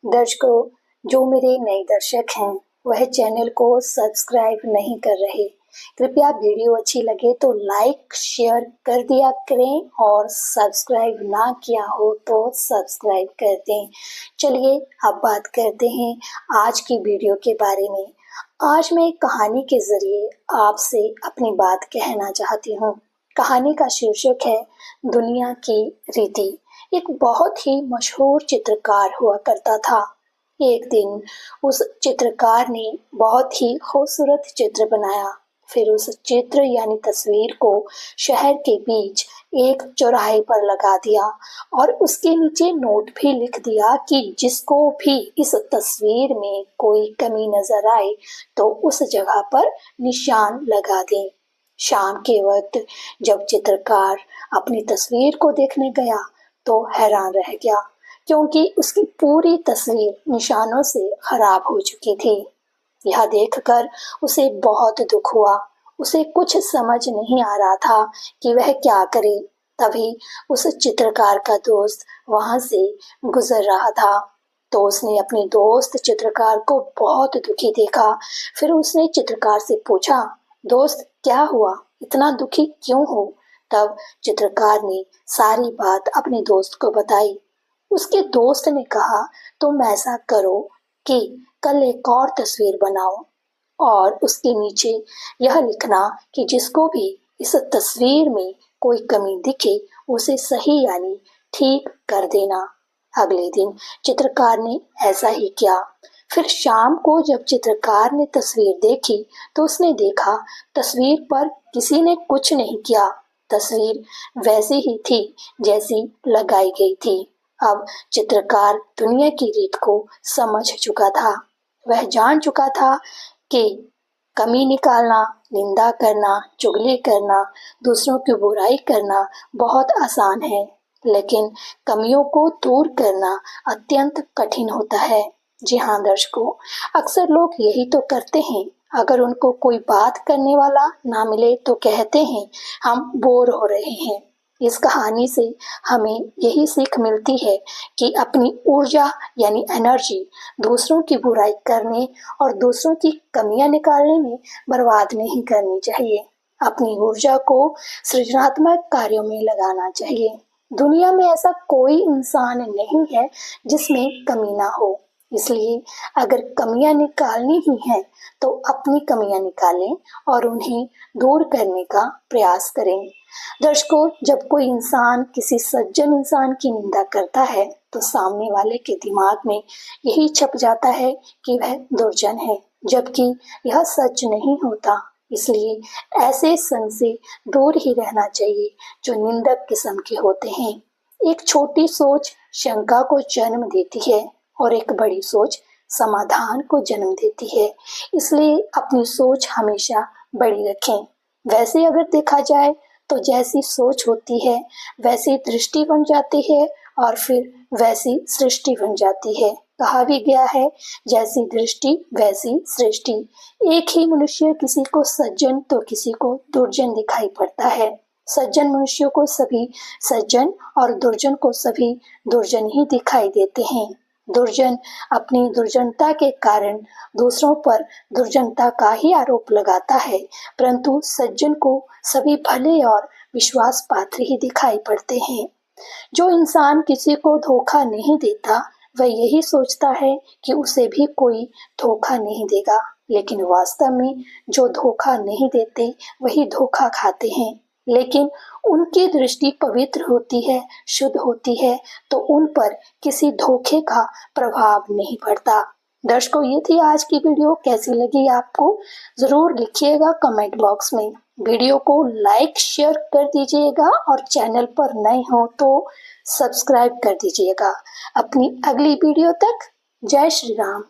दर्शकों, जो मेरे नए दर्शक हैं वह चैनल को सब्सक्राइब नहीं कर रहे। कृपया वीडियो अच्छी लगे तो लाइक शेयर कर दिया करें और सब्सक्राइब ना किया हो तो सब्सक्राइब कर दें। चलिए अब बात करते हैं आज की वीडियो के बारे में। आज मैं एक कहानी के जरिए आपसे अपनी बात कहना चाहती हूँ। कहानी का शीर्षक है दुनिया की रीति। एक बहुत ही मशहूर चित्रकार हुआ करता था। एक दिन उस चित्रकार ने बहुत ही खूबसूरत चित्र बनाया। फिर उस चित्र यानी तस्वीर को शहर के बीच एक चौराहे पर लगा दिया और उसके नीचे नोट भी लिख दिया कि जिसको भी इस तस्वीर में कोई कमी नजर आए तो उस जगह पर निशान लगा दें। शाम के वक्त जब चित्रकार अपनी तस्वीर को देखने गया तो हैरान रह गया, क्योंकि उसकी पूरी तस्वीर निशानों से खराब हो चुकी थी। यह देखकर उसे बहुत दुख हुआ। उसे कुछ समझ नहीं आ रहा था कि वह क्या करे। तभी उस चित्रकार का दोस्त वहां से गुजर रहा था। तो उसने अपने दोस्त चित्रकार को बहुत दुखी देखा। फिर उसने चित्रकार से पूछा, दोस्त क्या हुआ, इतना दुखी क्यों हो? तब चित्रकार ने सारी बात अपने दोस्त को बताई। उसके दोस्त ने कहा, तुम ऐसा करो कि कल एक और तस्वीर बनाओ और उसके नीचे यह लिखना कि जिसको भी इस तस्वीर में कोई कमी दिखे उसे सही यानी ठीक कर देना। अगले दिन चित्रकार ने ऐसा ही किया। फिर शाम को जब चित्रकार ने तस्वीर देखी तो उसने देखा तस्वीर पर किसी ने कुछ नहीं किया। तस्वीर वैसी ही थी जैसी लगाई गई थी। अब चित्रकार दुनिया की रीत को समझ चुका था। वह जान चुका था कि कमी निकालना, निंदा करना, चुगली करना, दूसरों की बुराई करना बहुत आसान है, लेकिन कमियों को दूर करना अत्यंत कठिन होता है। जी हाँ दर्शकों, अक्सर लोग यही तो करते हैं। अगर उनको कोई बात करने वाला ना मिले तो कहते हैं हम बोर हो रहे हैं। इस कहानी से हमें यही सीख मिलती है कि अपनी ऊर्जा यानी एनर्जी दूसरों की बुराई करने और दूसरों की कमियां निकालने में बर्बाद नहीं करनी चाहिए। अपनी ऊर्जा को सृजनात्मक कार्यों में लगाना चाहिए। दुनिया में ऐसा कोई इंसान नहीं है जिसमें कमी ना हो। इसलिए अगर कमियां निकालनी ही हैं तो अपनी कमियां निकालें और उन्हें दूर करने का प्रयास करें। दर्शकों, जब कोई इंसान किसी सज्जन इंसान की निंदा करता है तो सामने वाले के दिमाग में यही छप जाता है कि वह दुर्जन है, जबकि यह सच नहीं होता। इसलिए ऐसे संग से दूर ही रहना चाहिए जो निंदक किस्म के होते हैं। एक छोटी सोच शंका को जन्म देती है और एक बड़ी सोच समाधान को जन्म देती है। इसलिए अपनी सोच हमेशा बड़ी रखें। वैसे अगर देखा जाए तो जैसी सोच होती है वैसी दृष्टि बन जाती है और फिर वैसी सृष्टि बन जाती है। कहा भी गया है, जैसी दृष्टि वैसी सृष्टि। एक ही मनुष्य किसी को सज्जन तो किसी को दुर्जन दिखाई पड़ता है। सज्जन मनुष्यों को सभी सज्जन और दुर्जन को सभी दुर्जन ही दिखाई देते हैं। दुर्जन अपनी दुर्जनता के कारण दूसरों पर दुर्जनता का ही आरोप लगाता है, परंतु सज्जन को सभी भले और विश्वास पात्र ही दिखाई पड़ते हैं। जो इंसान किसी को धोखा नहीं देता वह यही सोचता है कि उसे भी कोई धोखा नहीं देगा, लेकिन वास्तव में जो धोखा नहीं देते वही धोखा खाते हैं। लेकिन उनकी दृष्टि पवित्र होती है, शुद्ध होती है, तो उन पर किसी धोखे का प्रभाव नहीं पड़ता। दर्शकों, ये थी आज की वीडियो। कैसी लगी आपको जरूर लिखिएगा कमेंट बॉक्स में। वीडियो को लाइक शेयर कर दीजिएगा और चैनल पर नए हो तो सब्सक्राइब कर दीजिएगा। अपनी अगली वीडियो तक जय श्री राम।